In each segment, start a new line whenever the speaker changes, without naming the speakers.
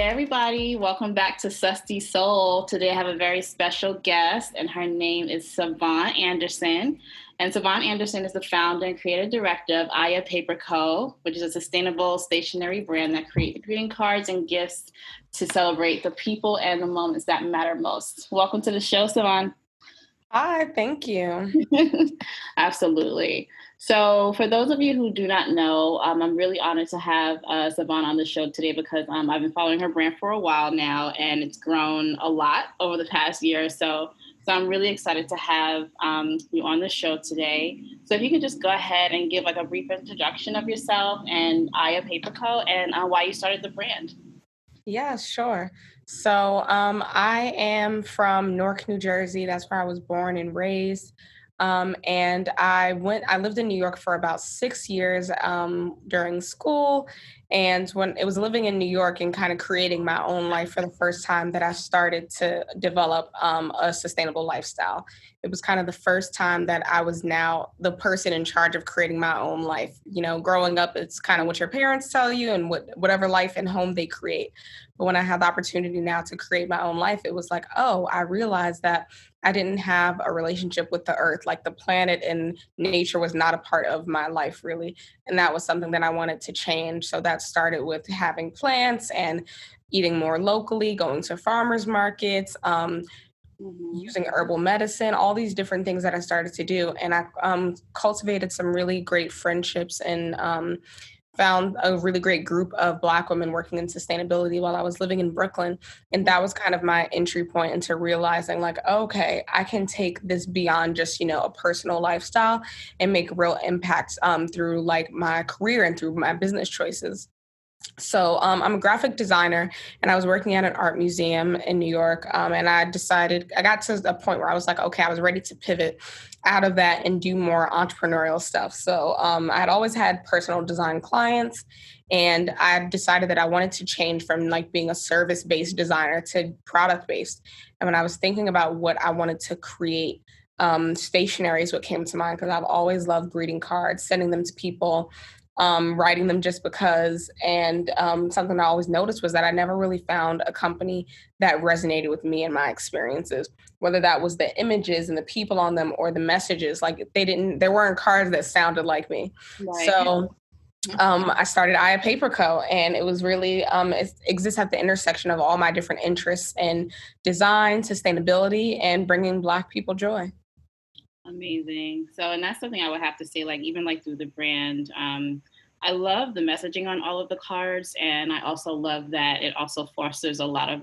Hey everybody, welcome back to Susty Soul. Today I have a very special guest and her name is SaVonne Anderson. And SaVonne Anderson is the founder and creative director of Aya Paper Co., which is a sustainable stationery brand that creates greeting cards and gifts to celebrate the people and the moments that matter most. Welcome to the show, SaVonne.
Hi, thank you.
Absolutely. So, for those of you who do not know, I'm really honored to have SaVonne on the show today because I've been following her brand for a while now, and it's grown a lot over the past year or so. So, I'm really excited to have you on the show today. So, if you could just go ahead and give like a brief introduction of yourself and Aya Paper Co. and why you started the brand.
Yeah, sure. I am from Newark, New Jersey. That's where I was born and raised. I lived in New York for about 6 years during school. And when it was living in New York and kind of creating my own life for the first time that I started to develop a sustainable lifestyle. It was kind of the first time that I was now the person in charge of creating my own life. You know, growing up, it's kind of what your parents tell you and whatever life and home they create. But when I had the opportunity now to create my own life, it was like, oh, I realized that I didn't have a relationship with the earth. Like the planet and nature was not a part of my life, really. And that was something that I wanted to change. So that started with having plants and eating more locally, going to farmers markets,
Mhm.
using herbal medicine, all these different things that I started to do. And I cultivated some really great friendships and found a really great group of Black women working in sustainability while I was living in Brooklyn. And that was kind of my entry point into realizing, like, okay, I can take this beyond just, a personal lifestyle and make real impacts through like my career and through my business choices. I'm a graphic designer and I was working at an art museum in New York. And I got to a point where I was like, okay, I was ready to pivot out of that and do more entrepreneurial stuff. I had always had personal design clients and I decided that I wanted to change from like being a service-based designer to product-based. And when I was thinking about what I wanted to create, stationery is what came to mind because I've always loved greeting cards, sending them to people, writing them just because. And something I always noticed was that I never really found a company that resonated with me and my experiences, whether that was the images and the people on them or the messages. Like there weren't cards that sounded like me.
Right.
So I started Aya Paper Co. And it was really, it exists at the intersection of all my different interests in design, sustainability, and bringing Black people joy.
Amazing. So, and that's something I would have to say, like, even like through the brand, I love the messaging on all of the cards. And I also love that it also fosters a lot of,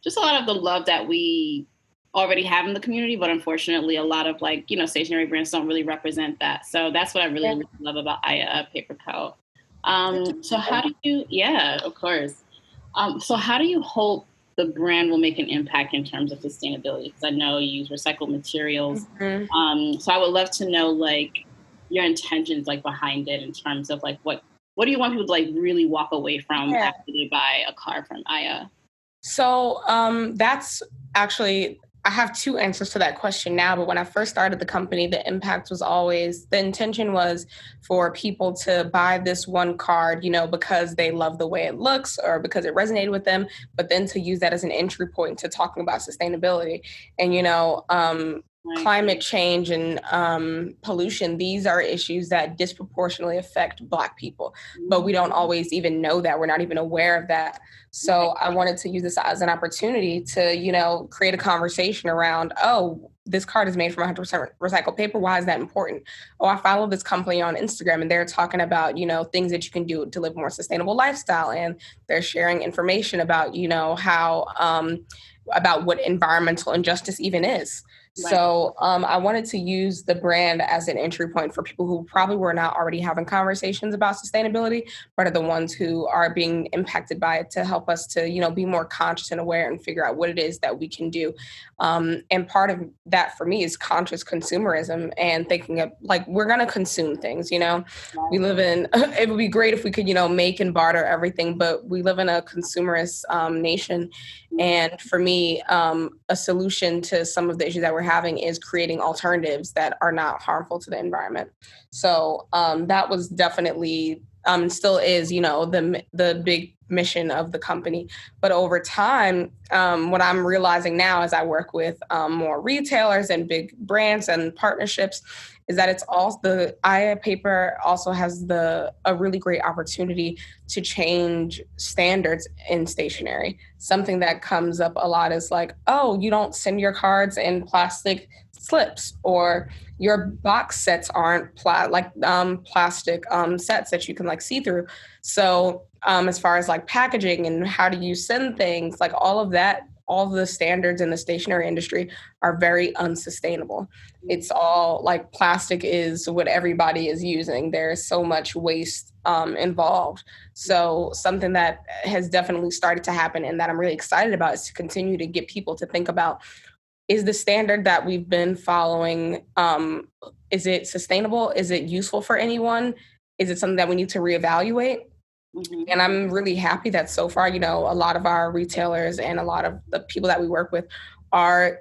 just a lot of the love that we already have in the community. But unfortunately, a lot of like, stationery brands don't really represent that. So that's what I really,
Yeah.
really love about Aya Paper Co. So how do you, yeah, of course. So how do you hope the brand will make an impact in terms of sustainability? Because I know you use recycled materials.
Mhm.
So I would love to know like your intentions like behind it in terms of like what do you want people to like really walk away from
Yeah.
after they buy a car from Aya?
That's actually, I have two answers to that question now. But when I first started the company, the intention was for people to buy this one card, because they love the way it looks or because it resonated with them, but then to use that as an entry point to talking about sustainability. And,
Right.
climate change and pollution, these are issues that disproportionately affect Black people, but we don't always even know that. We're not even aware of that. So
Right.
I wanted to use this as an opportunity to, create a conversation around, oh, this card is made from 100% recycled paper. Why is that important? Oh, I follow this company on Instagram and they're talking about, things that you can do to live a more sustainable lifestyle. And they're sharing information about, about what environmental injustice even is.
Right.
I wanted to use the brand as an entry point for people who probably were not already having conversations about sustainability, but are the ones who are being impacted by it to help us to, be more conscious and aware and figure out what it is that we can do. And part of that for me is conscious consumerism and thinking of like, we're going to consume things, we
Right.
live in, it would be great if we could, make and barter everything, but we live in a consumerist nation. And for me, a solution to some of the issues that we're having is creating alternatives that are not harmful to the environment. That was definitely still is, the big mission of the company. But over time, what I'm realizing now as I work with more retailers and big brands and partnerships is that it's all the IA paper also has a really great opportunity to change standards in stationery. Something that comes up a lot is like, oh, you don't send your cards in plastic slips, or your box sets aren't plastic sets that you can like see through. So as far as like packaging and how do you send things, like all of that, all the standards in the stationery industry are very unsustainable. It's all like plastic is what everybody is using. There's so much waste involved. So something that has definitely started to happen and that I'm really excited about is to continue to get people to think about, is the standard that we've been following, is it sustainable? Is it useful for anyone? Is it something that we need to reevaluate?
Mm-hmm.
And I'm really happy that so far, a lot of our retailers and a lot of the people that we work with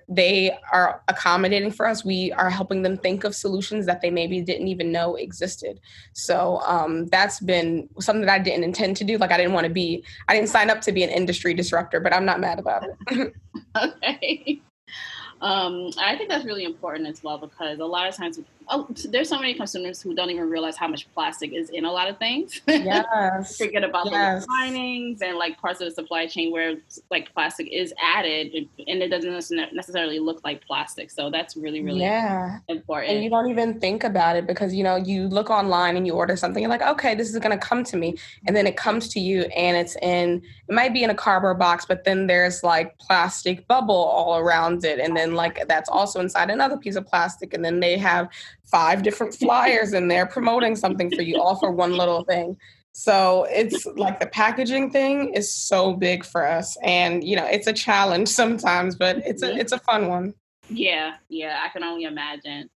they are accommodating for us. We are helping them think of solutions that they maybe didn't even know existed. So that's been something that I didn't intend to do. Like I didn't sign up to be an industry disruptor, but I'm not mad about it.
Okay. I think that's really important as well, because a lot of times there's so many consumers who don't even realize how much plastic is in a lot of things.
Yes.
Forget about
Yes.
the linings and like parts of the supply chain where like plastic is added and it doesn't necessarily look like plastic. So that's really, really important.
And you don't even think about it because, you look online and you order something, you're like, okay, this is going to come to me. And then it comes to you and it might be in a cardboard box, but then there's like plastic bubble all around it. And then like that's also inside another piece of plastic. And then they have 5 different flyers in there promoting something for you, all for one little thing. So it's like the packaging thing is so big for us. And, it's a challenge sometimes, but it's a fun one.
Yeah, I can only imagine.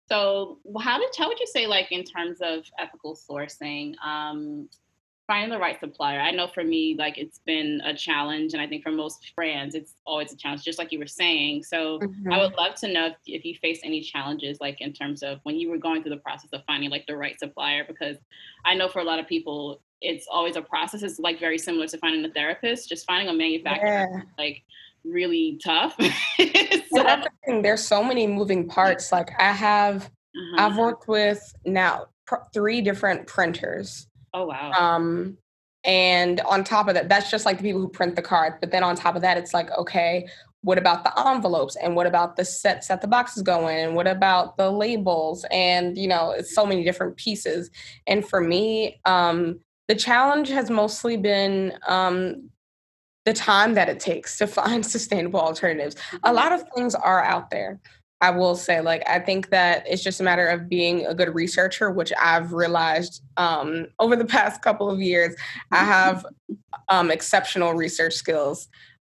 So, how would you say, like, in terms of ethical sourcing, finding the right supplier? I know for me, like, it's been a challenge, and I think for most brands, it's always a challenge, just like you were saying. So, I would
Mhm.
love to know if you faced any challenges, like, in terms of when you were going through the process of finding like the right supplier, because I know for a lot of people, it's always a process. It's like very similar to finding a therapist. Just finding a manufacturer,
Yeah.
like really tough.
Well,
So,
that's the thing. There's so many moving parts. Like
uh-huh.
I've worked with now 3 different printers.
Oh wow.
Um, and on top of that, that's just like the people who print the card. But then on top of that, it's like, okay, what about the envelopes? And what about the sets that the boxes go in? And what about the labels? And, it's so many different pieces. And for me, the challenge has mostly been the time that it takes to find sustainable alternatives. A
Mhm.
lot of things are out there. I will say, like, I think that it's just a matter of being a good researcher, which I've realized over the past couple of years. I have exceptional research skills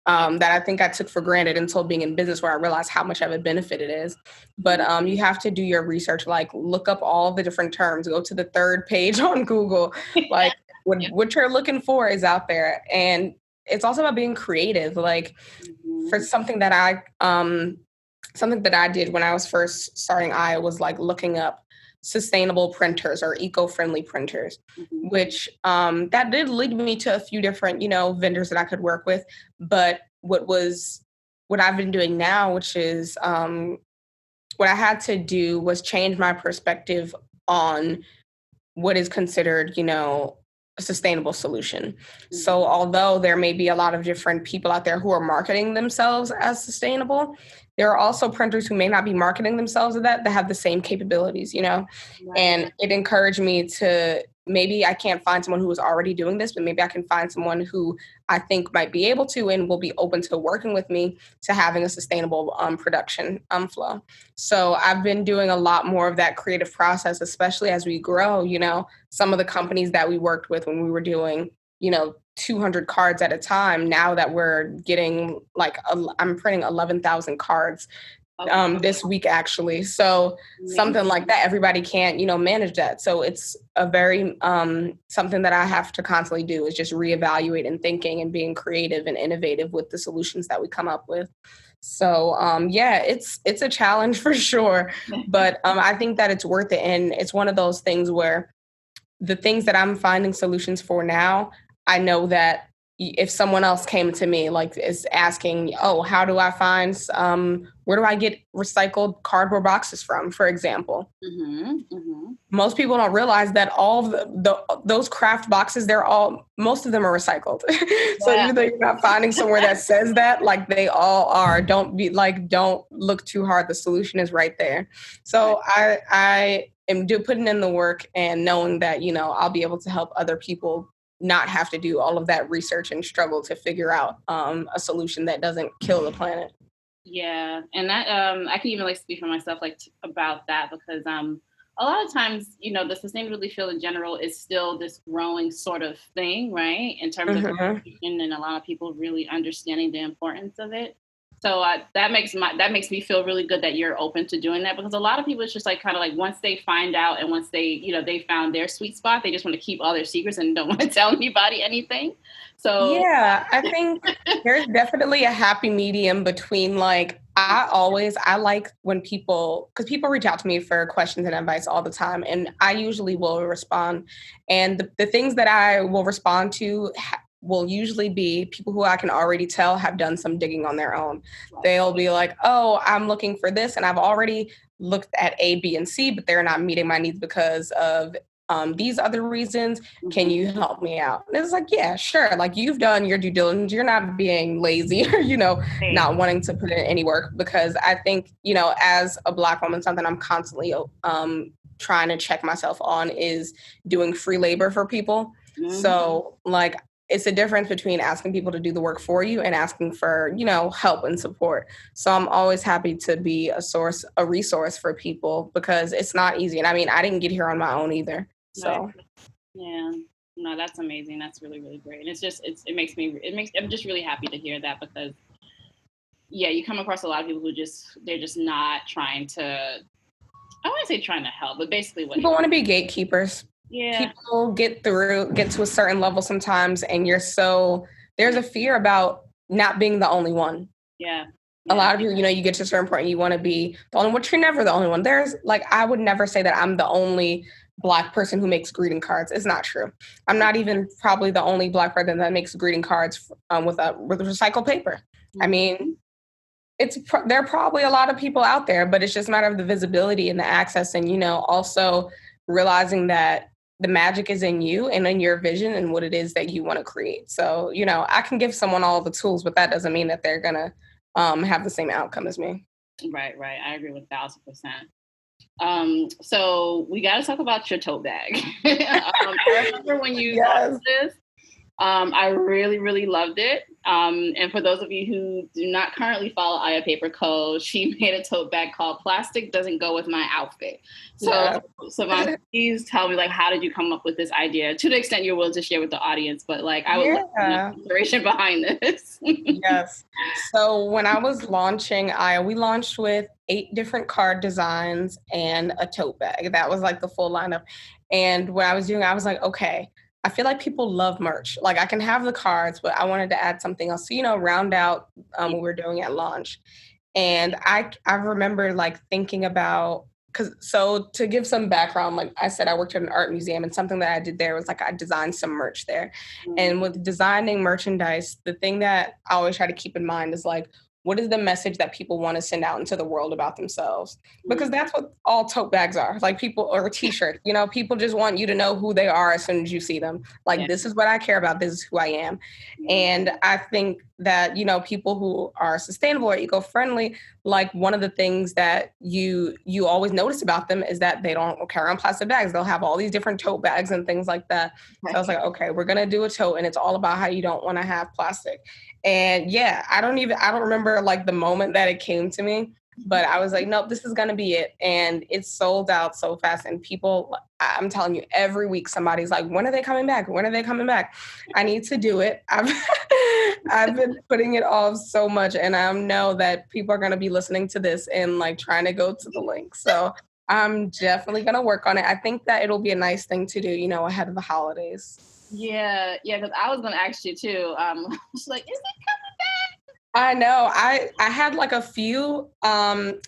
that I think I took for granted until being in business, where I realized how much of a benefit it is. But you have to do your research, like look up all the different terms, go to the 3rd page on Google, like
Yeah.
what you're looking for is out there. And it's also about being creative. Like
Mhm.
for something that I did when I was first starting I was like looking up sustainable printers or eco-friendly printers,
Mhm.
which that did lead me to a few different, vendors that I could work with. But what I've been doing now, which is what I had to do was change my perspective on what is considered, a sustainable solution. So,
Mhm.
although there may be a lot of different people out there who are marketing themselves as sustainable, there are also printers who may not be marketing themselves as that have the same capabilities,
Right.
And it encouraged me to, maybe I can't find someone who is already doing this, but maybe I can find someone who I think might be able to and will be open to working with me to having a sustainable production flow. So I've been doing a lot more of that creative process, especially as we grow. Some of the companies that we worked with when we were doing, 200 cards at a time, now that we're getting like, I'm printing 11,000 cards
Oh, wow.
this week, actually. So something
Amazing.
like that, everybody can't, manage that. So it's a very, something that I have to constantly do is just reevaluate and thinking and being creative and innovative with the solutions that we come up with. So yeah, it's a challenge for sure, but I think that it's worth it, and it's one of those things where the things that I'm finding solutions for now, I know that if someone else came to me, like is asking, oh, how do I find, where do I get recycled cardboard boxes from, for example? Most people don't realize that all of those craft boxes, most of them are recycled. So
Yeah.
even though you're not finding somewhere that says that, like they all are, don't look too hard. The solution is right there. So I am putting in the work and knowing that, I'll be able to help other people not have to do all of that research and struggle to figure out a solution that doesn't kill the planet.
Yeah, and that I can even like speak for myself like about that because a lot of times the sustainability field in general is still this growing sort of thing, right? In terms of
Hmm.
education and a lot of people really understanding the importance of it. So that makes me feel really good that you're open to doing that because a lot of people it's just like kind of like once they find out and once they found their sweet spot, they just want to keep all their secrets and don't want to tell anybody anything. So
Yeah, I think there's definitely a happy medium between like I like when because people reach out to me for questions and advice all the time, and I usually will respond. And the things that I will respond to will usually be people who I can already tell have done some digging on their own. They'll be like, "Oh, I'm looking for this, and I've already looked at A, B, and C, but they're not meeting my needs because of these other reasons. Can
mhm,
you help me out?" And it's like, yeah, sure. Like you've done your due diligence. You're not being lazy or,
right,
not wanting to put in any work because I think, as a Black woman, something I'm constantly trying to check myself on is doing free labor for people.
mhm,
So like it's a difference between asking people to do the work for you and asking for, help and support. So I'm always happy to be a resource for people because it's not easy. And I mean, I didn't get here on my own either.
right.
So
Yeah. No, that's amazing. That's really, really great. And I'm just really happy to hear that because yeah, you come across a lot of people who they're just not trying to I wouldn't say trying to help, but basically what
people want to be gatekeepers.
yeah.
People get to a certain level sometimes, and there's a fear about not being the only one.
Yeah.
A
Yeah.
lot of people, you get to a certain point and you want to be the only one, but you're never the only one. There's like, I would never say that I'm the only Black person who makes greeting cards. It's not true. I'm not even probably the only Black person that makes greeting cards with recycled paper. I mean,
Mhm.
there are probably a lot of people out there, but it's just a matter of the visibility and the access, and also realizing that the magic is in you and in your vision and what it is that you want to create. So I can give someone all the tools, but that doesn't mean that they're gonna have the same outcome as me.
Right, right. I agree with 1,000%. So we got to talk about your tote bag. I remember when you
Yes.
launched this. I really, really loved it. And for those of you who do not currently follow Aya Paper Co., she made a tote bag called "Plastic Doesn't Go with My Outfit." So,
Yeah.
SaVonne, please tell me, like, how did you come up with this idea? To the extent you're willing to share with the audience, but like, I would love to know
Yeah.
the inspiration behind this.
Yes. So when I was launching Aya, we launched with 8 different card designs and a tote bag. That was like the full lineup. And what I was doing, I was like, okay, I feel like people love merch. Like I can have the cards, but I wanted to add something else. So, round out what we were doing at launch. And I remember like thinking about, because so to give some background, like I said, I worked at an art museum, and something that I did there was like I designed some merch there. And with designing merchandise, the thing that I always try to keep in mind is like, what is the message that people want to send out into the world about themselves? Because that's what all tote bags are. Like people, or a t-shirt, people just want you to know who they are as soon as you see them. Like,
Yeah.
this is what I care about. This is who I am. And I think that, people who are sustainable or eco-friendly, like one of the things that you always notice about them is that they don't carry on plastic bags. They'll have all these different tote bags and things like that. So I was like, okay, we're gonna do a tote, and it's all about how you don't want to have plastic. And yeah, I don't remember like the moment that it came to me, but I was like, nope, this is gonna be it. And it sold out so fast. And people, I'm telling you, every week somebody's like, when are they coming back? When are they coming back? I need to do it. I've been putting it off so much, and I know that people are gonna be listening to this and like trying to go to the link. So I'm definitely gonna work on it. I think that it'll be a nice thing to do, ahead of the holidays.
Yeah, yeah, because I was gonna ask you too. She's like, is it coming back?
I know. I had like a few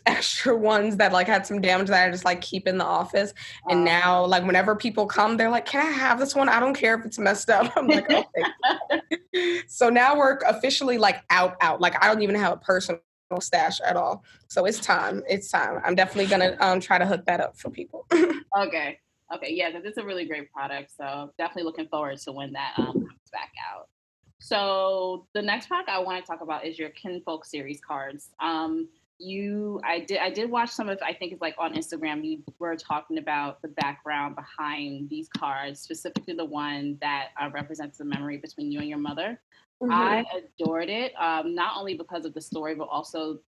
extra ones that like had some damage that I just like keep in the office. And now like whenever people come, they're like, "Can I have this one? I don't care if it's messed up." I'm like, "Okay." So now we're officially like out. Like I don't even have a personal stash at all. So it's time. It's time. I'm definitely gonna try to hook that up for people.
Okay. Okay. Yeah, because it's a really great product. So definitely looking forward to when that comes back out. So the next product I want to talk about is your Kinfolk series cards. I did watch some of, I think it's like on Instagram. You were talking about the background behind these cards, specifically the one that represents the memory between you and your mother. I
Mhm.
adored it, not only because of the story, but also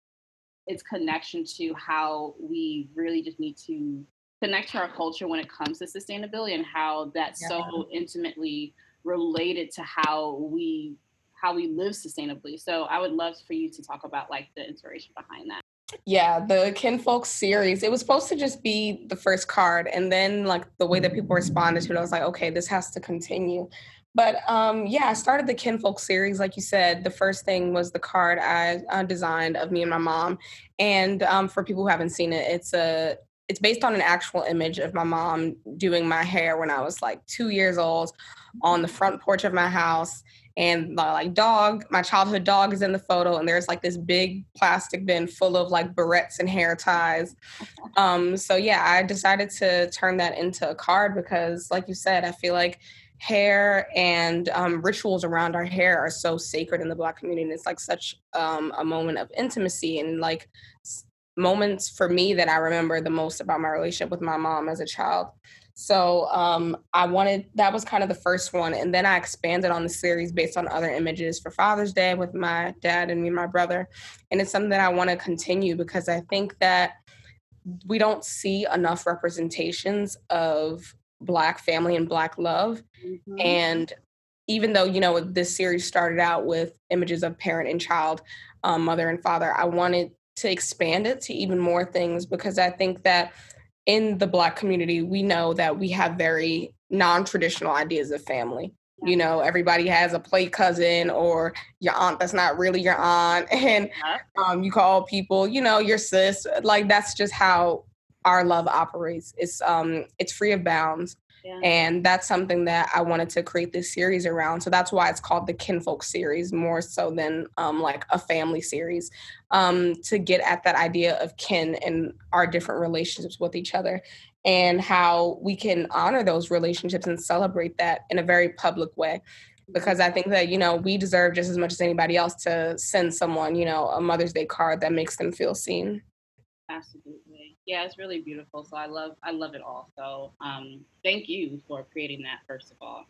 its connection to how we really just need to connect to our culture when it comes to sustainability, and how that's
Yeah.
so intimately related to how we live sustainably. So I would love for you to talk about like the inspiration behind that.
Yeah, the Kinfolk series. It was supposed to just be the first card, and then like the way that people responded to it, I was like, okay, this has to continue. But yeah, I started the Kinfolk series, like you said. The first thing was the card I designed of me and my mom, and for people who haven't seen it, it's based on an actual image of my mom doing my hair when I was like 2 years old on the front porch of my house, and like my childhood dog is in the photo, and there's like this big plastic bin full of like barrettes and hair ties. So yeah, I decided to turn that into a card because like you said, I feel like hair and rituals around our hair are so sacred in the Black community, and it's like such a moment of intimacy and like moments for me that I remember the most about my relationship with my mom as a child. So I wanted that was kind of the first one, and then I expanded on the series based on other images for Father's Day with my dad and me and my brother, and it's something that I want to continue because I think that we don't see enough representations of Black family and Black love,
Hmm.
and even though this series started out with images of parent and child, mother and father, I wanted to expand it to even more things because I think that in the Black community, we know that we have very non-traditional ideas of family.
Yeah.
Everybody has a play cousin or your aunt that's not really your aunt, and
Yeah.
you call people, your sis. Like that's just how our love operates. It's free of bounds,
Yeah.
and that's something that I wanted to create this series around. So that's why it's called the Kinfolk series, more so than like a family series, to get at that idea of kin and our different relationships with each other and how we can honor those relationships and celebrate that in a very public way.
Mhm.
Because I think that, we deserve just as much as anybody else to send someone, a Mother's Day card that makes them feel seen.
Absolutely. Yeah, it's really beautiful. So I love it all. So thank you for creating that first of all.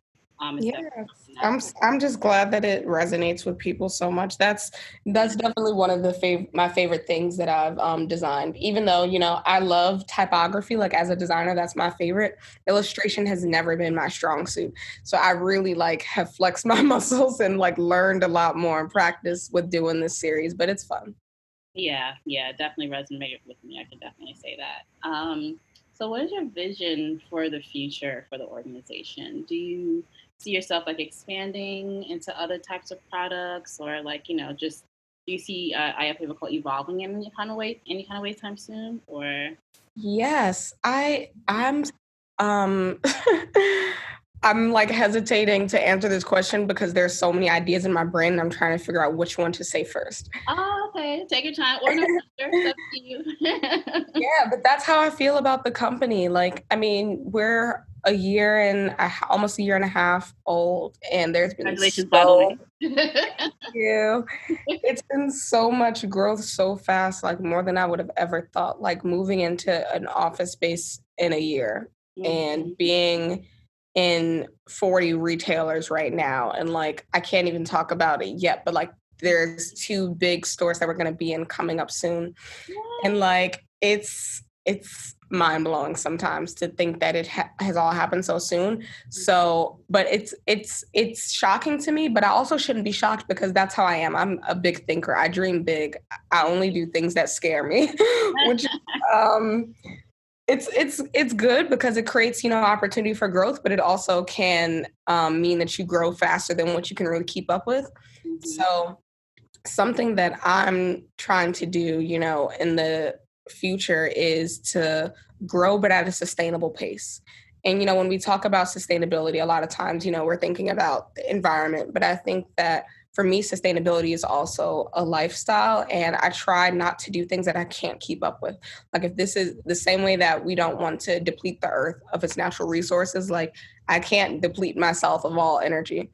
It's
Yes,
definitely something that
I'm just glad that it resonates with people so much. That's definitely one of the my favorite things that I've designed. Even though I love typography, like as a designer, that's my favorite. Illustration has never been my strong suit, so I really like have flexed my muscles and like learned a lot more and practice with doing this series. But it's fun.
yeah, yeah, definitely resonated with me. I can definitely say that. So what is your vision for the future for the organization? Do you see yourself like expanding into other types of products, or like, just do you see IFA evolving in any kind of way time soon, or
Yes, um I'm like hesitating to answer this question because there's so many ideas in my brain and I'm trying to figure out which one to say first.
oh, okay, take your time, or no pressure, it's up to you.
Yeah, but that's how I feel about the company. Like, I mean, we're almost a year and a half old, and there's been
Congratulations, by the way.
you. It's been so much growth so fast, like more than I would have ever thought. Like moving into an office space in a year
Mhm.
and being in 40 retailers right now. And like, I can't even talk about it yet, but like, there's two big stores that we're going to be in coming up soon, and like it's mind blowing sometimes to think that it has all happened so soon. So, but it's shocking to me, but I also shouldn't be shocked because that's how I am. I'm a big thinker. I dream big. I only do things that scare me, which um it's good because it creates opportunity for growth, but it also can mean that you grow faster than what you can really keep up with.
Mhm.
So something that I'm trying to do, in the future is to grow, but at a sustainable pace. And, when we talk about sustainability, a lot of times, we're thinking about the environment, but I think that for me, sustainability is also a lifestyle. And I try not to do things that I can't keep up with. Like, if this is the same way that we don't want to deplete the earth of its natural resources, like, I can't deplete myself of all energy.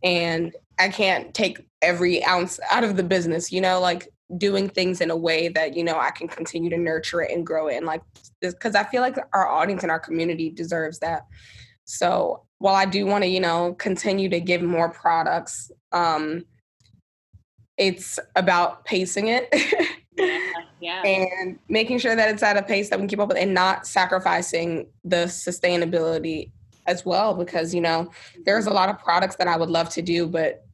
And I can't take every ounce out of the business, like doing things in a way that, I can continue to nurture it and grow it. And like this, because I feel like our audience and our community deserves that. So while I do want to, continue to give more products, it's about pacing it.
Yeah.
And making sure that it's at a pace that we can keep up with and not sacrificing the sustainability as well, because, there's a lot of products that I would love to do, but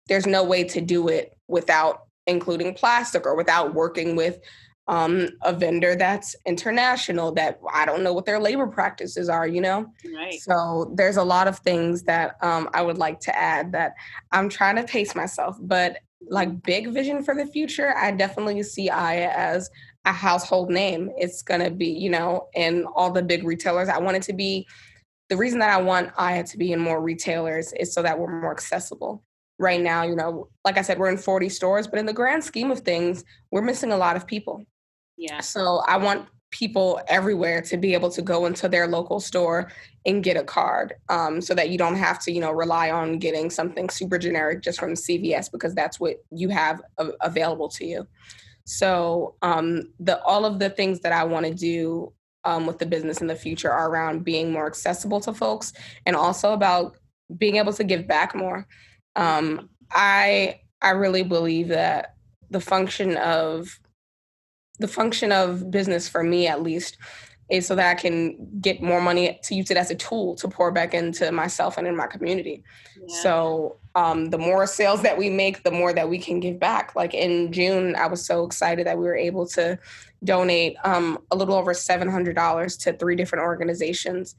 there's no way to do it without including plastic or without working with a vendor that's international that I don't know what their labor practices are,
Right.
So there's a lot of things that I would like to add that I'm trying to pace myself, but like big vision for the future, I definitely see Aya as a household name. It's going to be, in all the big retailers. I want it to be, the reason that I want Aya to be in more retailers is so that we're more accessible. Right now, like I said, we're in 40 stores, but in the grand scheme of things, we're missing a lot of people.
Yeah.
So I want people everywhere to be able to go into their local store and get a card, so that you don't have to, rely on getting something super generic just from CVS because that's what you have available to you. So all of the things that I want to do with the business in the future are around being more accessible to folks and also about being able to give back more. I really believe that the function of business for me at least is so that I can get more money to use it as a tool to pour back into myself and in my community.
Yeah.
So the more sales that we make, the more that we can give back. Like in June, I was so excited that we were able to donate a little over $700 to 3 different organizations.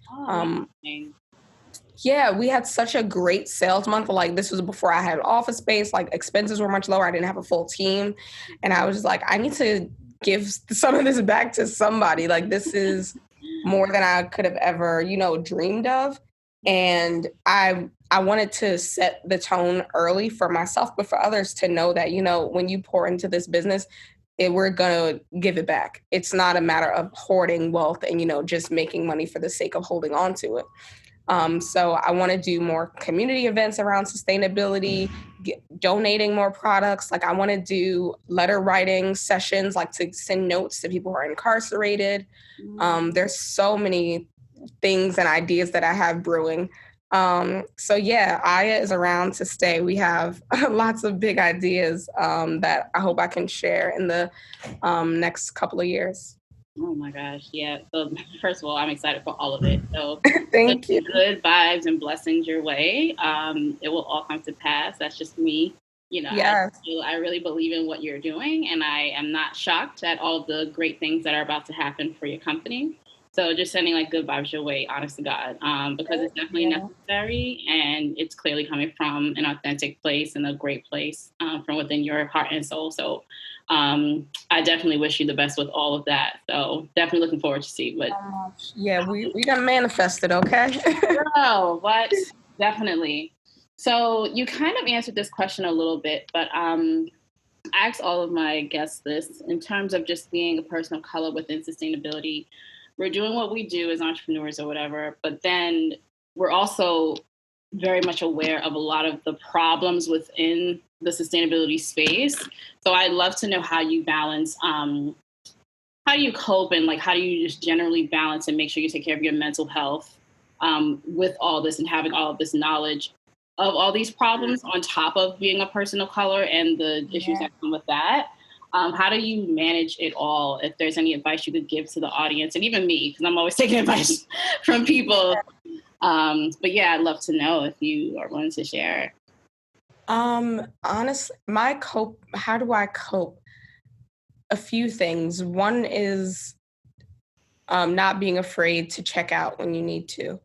Yeah, we had such a great sales month. Like this was before I had office space, like expenses were much lower. I didn't have a full team. And I was just like, I need to give some of this back to somebody. Like this is more than I could have ever, dreamed of. And I wanted to set the tone early for myself, but for others to know that, when you pour into this business, we're going to give it back. It's not a matter of hoarding wealth and, just making money for the sake of holding on to it. So I want to do more community events around sustainability, donating more products. Like I want to do letter writing sessions, like to send notes to people who are incarcerated. There's so many things and ideas that I have brewing. So yeah, Aya is around to stay. We have lots of big ideas that I hope I can share in the next couple of years.
Oh my gosh. Yeah. So first of all, I'm excited for all of it. So
Thank you.
good vibes and blessings your way. It will all come to pass. That's just me.
Yes.
I really believe in what you're doing, and I am not shocked at all the great things that are about to happen for your company. So just sending like good vibes your way, honest to God, because it's definitely necessary, and it's clearly coming from an authentic place and a great place from within your heart and soul. So I definitely wish you the best with all of that. So definitely looking forward to see what.
Yeah, we gonna manifest it, okay?
Girl, what? Definitely. So you kind of answered this question a little bit, but I asked all of my guests this in terms of just being a person of color within sustainability. We're doing what we do as entrepreneurs or whatever, but then we're also very much aware of a lot of the problems within the sustainability space. So I'd love to know how you balance, how do you cope, and like how do you just generally balance and make sure you take care of your mental health with all this and having all of this knowledge of all these problems on top of being a person of color and the issues that come with that. How do you manage it all? If there's any advice you could give to the audience, and even me, because I'm always taking advice from people. But yeah, I'd love to know if you are willing to share.
Honestly, how do I cope? A few things. One is not being afraid to check out when you need to.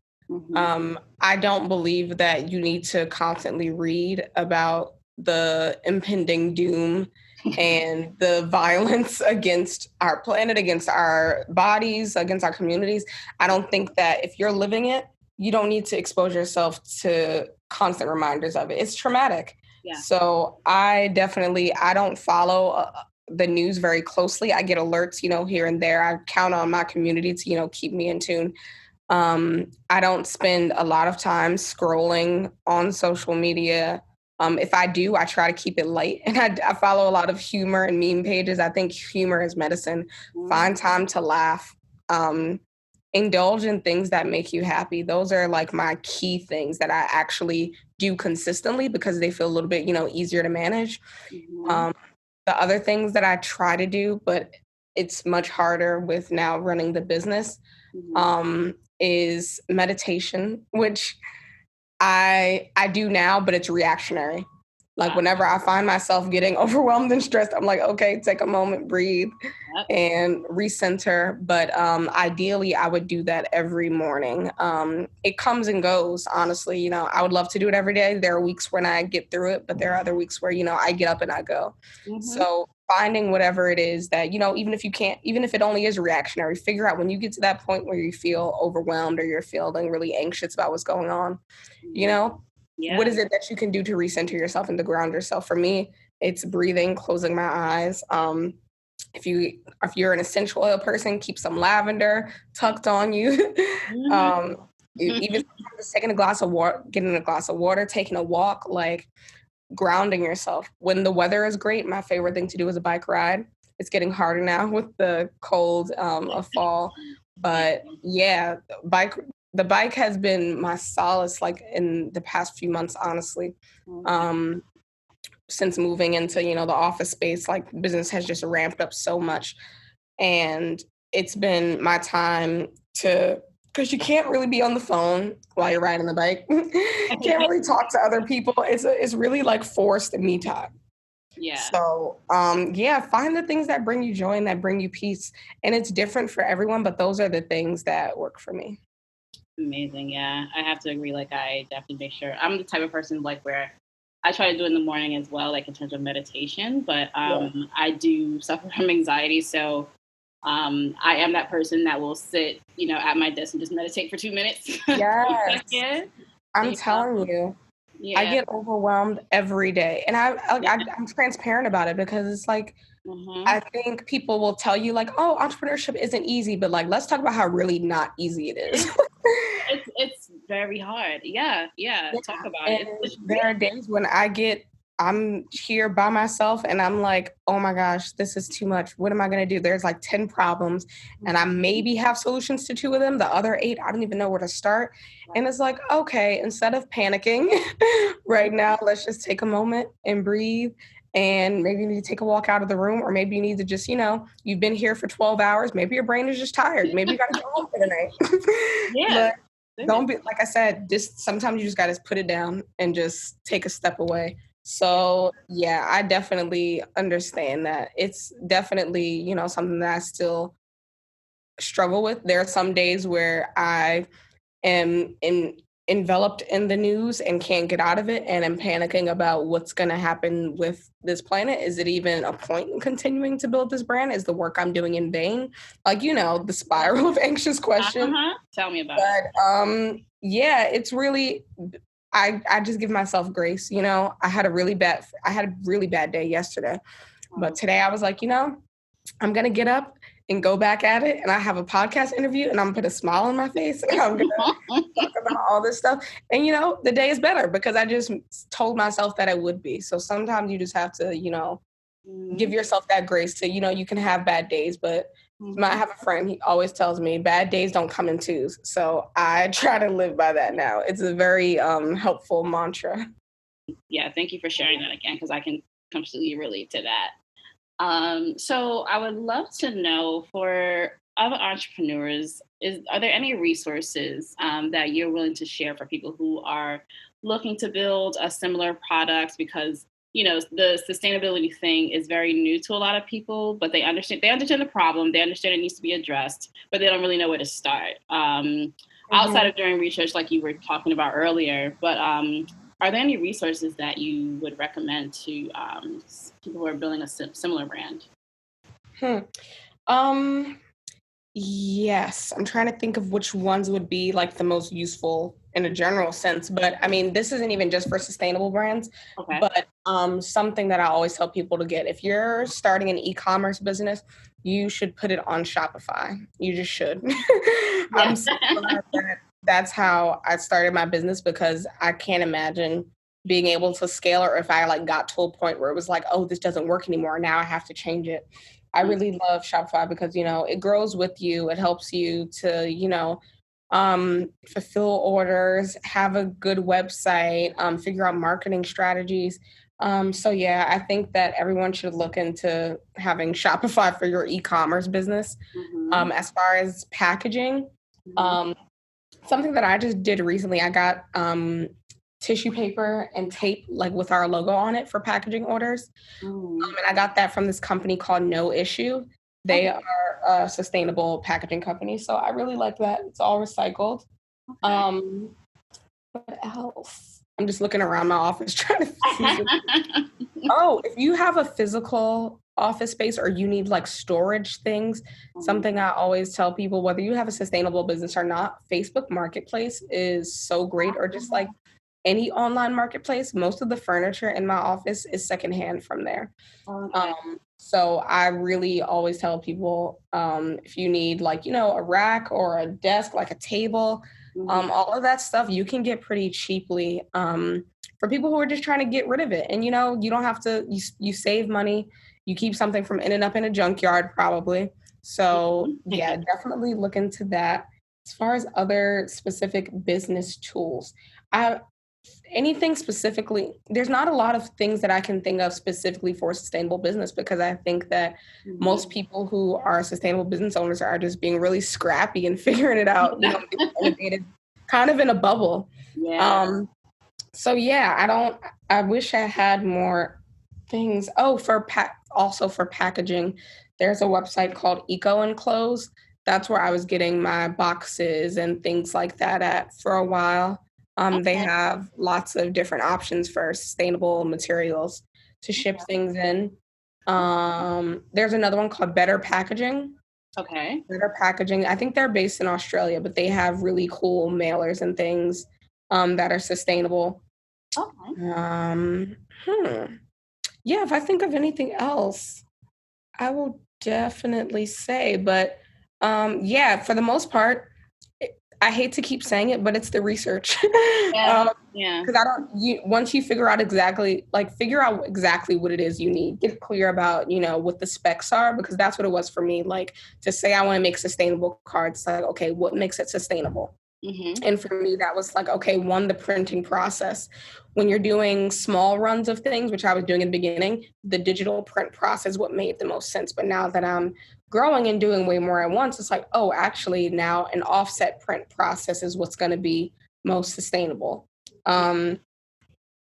I don't believe that you need to constantly read about the impending doom and the violence against our planet, against our bodies, against our communities. I don't think that if you're living it, you don't need to expose yourself to constant reminders of it. It's traumatic.
Yeah.
So I don't follow the news very closely. I get alerts, here and there. I count on my community to, keep me in tune. I don't spend a lot of time scrolling on social media. If I do, I try to keep it light. And I follow a lot of humor and meme pages. I think humor is medicine. Find time to laugh. Indulge in things that make you happy. Those are like my key things that I actually do consistently because they feel a little bit, easier to manage. The other things that I try to do, but it's much harder with now running the business, is meditation, which I do now, but it's reactionary. Like whenever I find myself getting overwhelmed and stressed, I'm like, okay, take a moment, breathe, and recenter. But ideally, I would do that every morning. It comes and goes, honestly. I would love to do it every day. There are weeks when I get through it, but there are other weeks where, I get up and I go. So finding whatever it is that, even if it only is reactionary, figure out when you get to that point where you feel overwhelmed or you're feeling really anxious about what's going on, what is it that you can do to recenter yourself and to ground yourself? For me, it's breathing, closing my eyes. If you're an essential oil person, keep some lavender tucked on you. Even just taking a glass of water, getting a glass of water, taking a walk, like grounding yourself. When the weather is great, my favorite thing to do is a bike ride. It's getting harder now with the cold of fall. But yeah, the bike has been my solace, like in the past few months, honestly. Since moving into, the office space, like business has just ramped up so much. And it's been my time because you can't really be on the phone while you're riding the bike. Can't really talk to other people. It's really like forced me time.
Yeah.
So, find the things that bring you joy and that bring you peace. And it's different for everyone, but those are the things that work for me.
Amazing. Yeah, I have to agree. Like, I definitely make sure I'm the type of person like where I try to do it in the morning as well, like in terms of meditation. But I do suffer from anxiety, so I am that person that will sit, at my desk and just meditate for 2 minutes.
Yes, I'm telling you.
Yeah.
I get overwhelmed every day, and I'm transparent about it because it's like I think people will tell you like, "Oh, entrepreneurship isn't easy," but like, let's talk about how really not easy it is.
It's very hard. Yeah. Talk about it.
There are days when I'm here by myself and I'm like, oh my gosh, this is too much. What am I going to do? There's like 10 problems and I maybe have solutions to 2 of them. The other 8, I don't even know where to start. And it's like, okay, instead of panicking right now, let's just take a moment and breathe. And maybe you need to take a walk out of the room, or maybe you need to just, you've been here for 12 hours. Maybe your brain is just tired. Maybe you got to go home for the night.
Yeah.
Don't be, like I said, just sometimes you just got to put it down and just take a step away. So yeah, I definitely understand that. It's definitely, something that I still struggle with. There are some days where I am enveloped in the news and can't get out of it, and I'm panicking about what's going to happen with this planet. Is it even a point in continuing to build this brand? Is the work I'm doing in vain? Like, the spiral of anxious questions.
Tell me about it.
But yeah, it's really, I just give myself grace. I had a really bad day yesterday, but today I was like, I'm going to get up and go back at it. And I have a podcast interview and I'm going to put a smile on my face and I'm going to talk about all this stuff. And, the day is better because I just told myself that it would be. So sometimes you just have to, give yourself that grace to, you can have bad days, but I have a friend, he always tells me bad days don't come in twos. So I try to live by that now. It's a very helpful mantra.
Yeah. Thank you for sharing that again, because I can completely relate to that. So I would love to know, for other entrepreneurs, are there any resources that you're willing to share for people who are looking to build a similar product? Because the sustainability thing is very new to a lot of people, but they understand the problem, they understand it needs to be addressed, but they don't really know where to start. Outside of doing research, like you were talking about earlier, but Are there any resources that you would recommend to people who are building a similar brand?
Hmm. Um, yes, I'm trying to think of which ones would be like the most useful in a general sense. But I mean, this isn't even just for sustainable brands,
Okay.
but something that I always tell people to get. If you're starting an e-commerce business, you should put it on Shopify. You just should.
Yeah.
I'm so glad that that's how I started my business because I can't imagine being able to scale, or if I like got to a point where it was like, oh, this doesn't work anymore. Now I have to change it. I really love Shopify because, it grows with you. It helps you to, fulfill orders, have a good website, figure out marketing strategies. So yeah, I think that everyone should look into having Shopify for your e-commerce business.
Mm-hmm.
As far as packaging,
Mm-hmm.
um, something that I just did recently, I got tissue paper and tape like with our logo on it for packaging orders.
Mm-hmm.
And I got that from this company called No Issue. They
Okay.
are a sustainable packaging company. So I really like that. It's all recycled.
Okay.
Um, what else? I'm just looking around my office trying to see. Oh, if you have a physical office space or you need like storage things,
Mhm.
something I always tell people, whether you have a sustainable business or not, Facebook Marketplace is so great, or just like any online marketplace. Most of the furniture in my office is secondhand from there.
Okay.
So I really always tell people, if you need like, a rack or a desk, like a table,
Mhm.
all of that stuff you can get pretty cheaply, for people who are just trying to get rid of it. And, you don't have to, you save money, you keep something from ending up in a junkyard probably. So yeah,
Mhm.
definitely look into that. As far as other specific business tools, I anything specifically, there's not a lot of things that I can think of specifically for sustainable business, because I think that
Mhm.
most people who are sustainable business owners are just being really scrappy and figuring it out, being innovative, kind of in a bubble.
Yeah.
Um, so yeah, I wish I had more things. Oh, also for packaging, there's a website called Eco Enclose. That's where I was getting my boxes and things like that at for a while. They
Okay.
have lots of different options for sustainable materials to ship things in. There's another one called Better Packaging.
Okay.
Better Packaging. I think they're based in Australia, but they have really cool mailers and things that are sustainable.
Okay.
Um, hmm. Yeah, if I think of anything else, I will definitely say, but yeah, for the most part, I hate to keep saying it, but it's the research.
Yeah. Yeah.
Because I don't, once you figure out exactly what it is you need, get clear about, what the specs are, because that's what it was for me. Like, to say I want to make sustainable cards, like, okay, what makes it sustainable?
Mhm.
And for me, that was like, okay, one, the printing process. When you're doing small runs of things, which I was doing in the beginning, the digital print process what made the most sense. But now that I'm growing and doing way more at once, it's like, oh, actually, now an offset print process is what's going to be most sustainable. Um,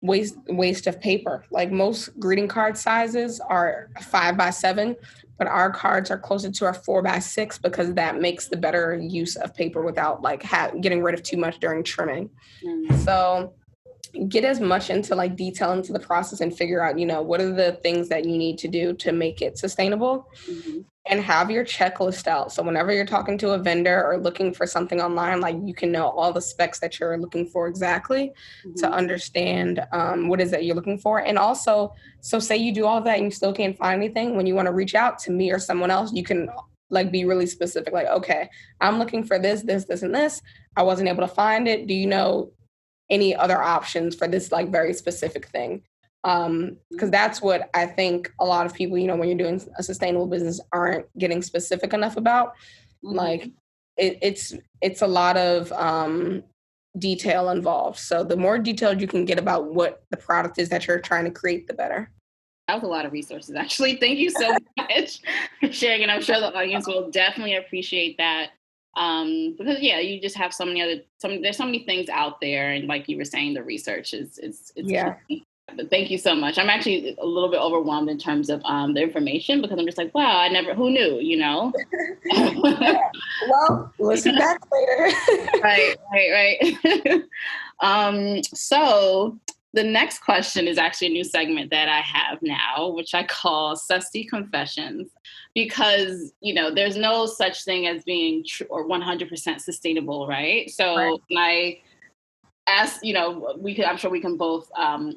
waste of paper. Like, most greeting card sizes are 5x7, but our cards are closer to a 4x6 because that makes the better use of paper without like getting rid of too much during trimming.
Mm.
So get as much into like detail into the process and figure out, what are the things that you need to do to make it sustainable,
Mhm.
and have your checklist out. So whenever you're talking to a vendor or looking for something online, like, you can know all the specs that you're looking for exactly, to
Mhm.
understand what is that you're looking for. And also, so say you do all of that and you still can't find anything, when you want to reach out to me or someone else, you can like be really specific, like, okay, I'm looking for this, and this. I wasn't able to find it. Do you know any other options for this like very specific thing? Because that's what I think a lot of people, when you're doing a sustainable business, aren't getting specific enough about. Like,
Mhm.
it's a lot of detail involved. So the more detailed you can get about what the product is that you're trying to create, the better.
That was a lot of resources, actually. Thank you so much for sharing, and I'm sure the audience will definitely appreciate that. Because yeah, you just have so many there's so many things out there, and like you were saying, the research is
Yeah.
key. But thank you so much. I'm actually a little bit overwhelmed in terms of the information, because I'm just like, wow, who knew,
Yeah. Well, listen back later.
Right, right, right. So the next question is actually a new segment that I have now, which I call Susty Confessions, because, there's no such thing as being true or 100% sustainable, right?
Right.
So when I ask, I'm sure we can both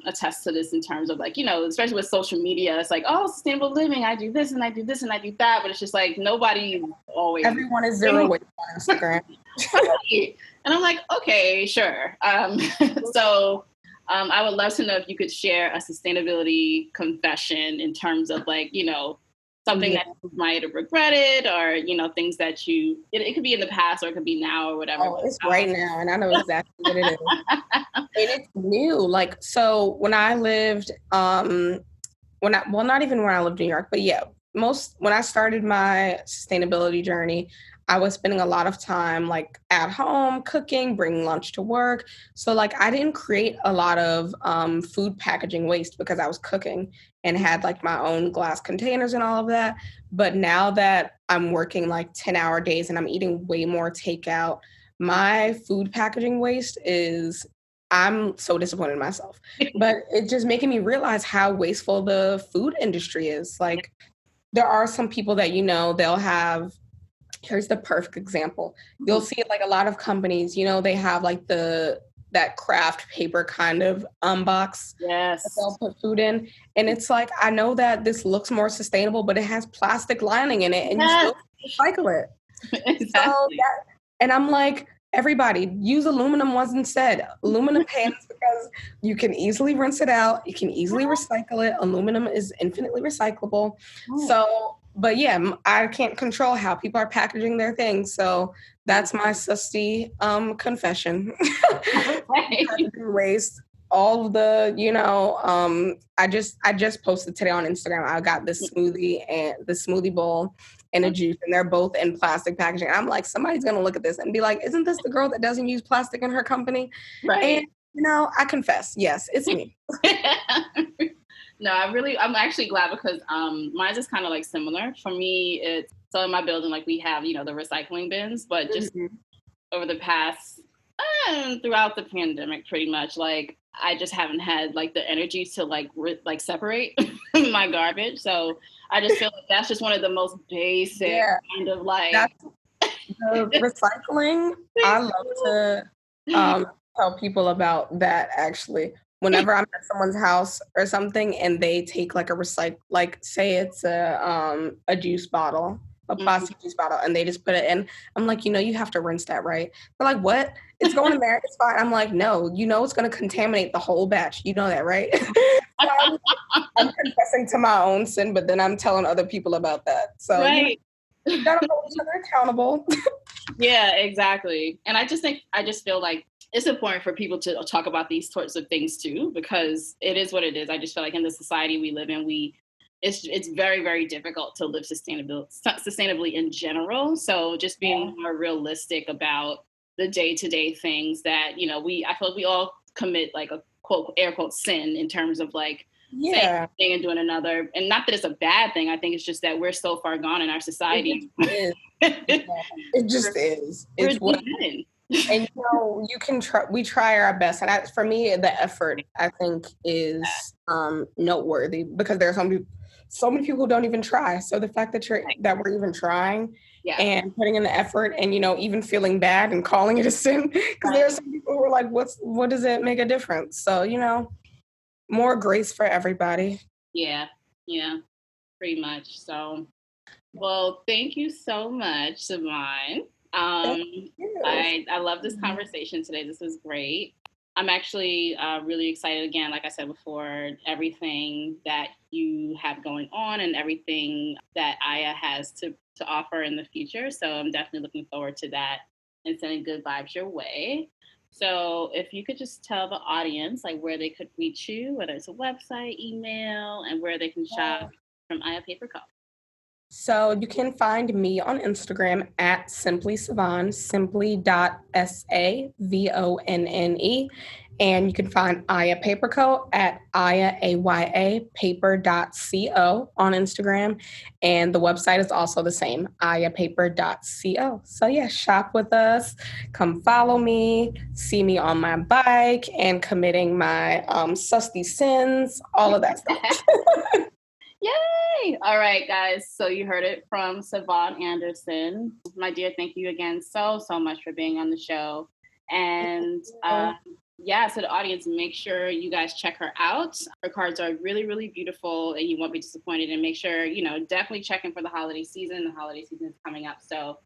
attest to this in terms of like, especially with social media, it's like, oh, sustainable living, I do this and I do this and I do that, but it's just like nobody always.
Everyone is zero waste on Instagram.
Right. And I'm like, okay, sure. So I would love to know if you could share a sustainability confession in terms of like, something that you might have regretted or, things that it could be in the past or it could be now or whatever.
Oh, it's right now. And I know exactly what it is. And it's new. Like, so when I lived, not even when I lived in New York, but yeah, when I started my sustainability journey, I was spending a lot of time like at home cooking, bringing lunch to work. So like I didn't create a lot of food packaging waste because I was cooking and had like my own glass containers and all of that. But now that I'm working like 10-hour days and I'm eating way more takeout, my food packaging waste I'm so disappointed in myself, but it's just making me realize how wasteful the food industry is. Like there are some people that, they'll have, here's the perfect example. You'll see it like a lot of companies, they have like that craft paper kind of box
Yes.
that they'll put food in. And it's like, I know that this looks more sustainable, but it has plastic lining in it and you still recycle it.
Exactly.
And I'm like, everybody use aluminum ones instead. Aluminum pans because you can easily rinse it out. You can easily recycle it. Aluminum is infinitely recyclable. So, but yeah, I can't control how people are packaging their things. So that's my susty confession. Packaging waste. All of the, I just posted today on Instagram. I got this smoothie bowl and a juice, and they're both in plastic packaging. I'm like, somebody's gonna look at this and be like, isn't this the girl that doesn't use plastic in her company?
Right.
And I confess, yes, it's me.
No, I'm actually glad because mine's is kind of like similar. For me, it's so in my building, like we have, the recycling bins, but just over the past throughout the pandemic, pretty much, like I just haven't had like the energy to like separate my garbage. So I just feel like that's just one of the most basic kind of like
the recycling. I love to tell people about that actually. Whenever I'm at someone's house or something and they take like like say it's a juice bottle, a plastic juice bottle, and they just put it in, I'm like, you have to rinse that, right? They're like, what? It's going in there, it's fine. I'm like, no, it's going to contaminate the whole batch. You know that, right? I'm confessing to my own sin, but then I'm telling other people about that. So
right.
You gotta hold each other accountable.
Yeah, exactly. And I just feel like it's important for people to talk about these sorts of things too, because it is what it is. I just feel like in the society we live in, it's very, very difficult to live sustainably in general. So just being more realistic about the day-to-day things that, I feel like we all commit like a quote, air quote, sin in terms of like saying one thing and doing another. And not that it's a bad thing. I think it's just that we're so far gone in our society.
It just is. It's what. And you can try. We try our best, and for me, the effort I think is noteworthy because there are so many people who don't even try. So the fact that we're even trying and putting in the effort, and even feeling bad and calling it a sin, because there are some people who are like, "What does it make a difference?" So more grace for everybody.
Yeah, pretty much. So, well, thank you so much, SaVonne. I love this conversation today. This was great. I'm actually really excited again, like I said before, everything that you have going on and everything that Aya has to offer in the future. So I'm definitely looking forward to that and sending good vibes your way. So if you could just tell the audience like where they could reach you, whether it's a website, email, and where they can shop from Aya Paper Co.
So you can find me on Instagram at simply SaVonne, simply.SaVonne. And you can find Aya Paper Co. at Aya, A-Y-A, paper.co on Instagram. And the website is also the same, ayapaper.co. So yeah, shop with us, come follow me, see me on my bike and committing my susty sins, all of that stuff.
Yay! All right, guys. So you heard it from SaVonne Anderson. My dear, thank you again so much for being on the show. And yeah, so the audience, make sure you guys check her out. Her cards are really beautiful and you won't be disappointed. And make sure, definitely check in for the holiday season. The holiday season is coming up. So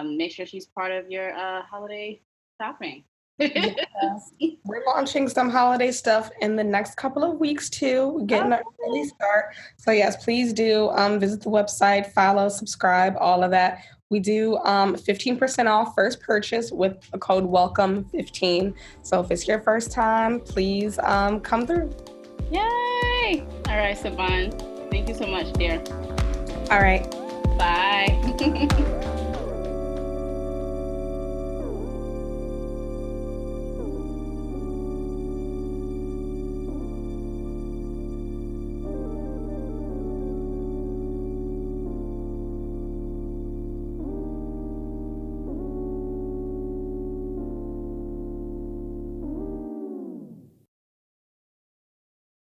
make sure she's part of your holiday shopping.
Yes. We're launching some holiday stuff in the next couple of weeks too. We're getting an early start. So yes, please do visit the website, follow, subscribe, all of that. We do 15% off first purchase with the code WELCOME15. So if it's your first time, please come through.
Yay! All right, SaVonne. Thank you so much, dear.
All right.
Bye.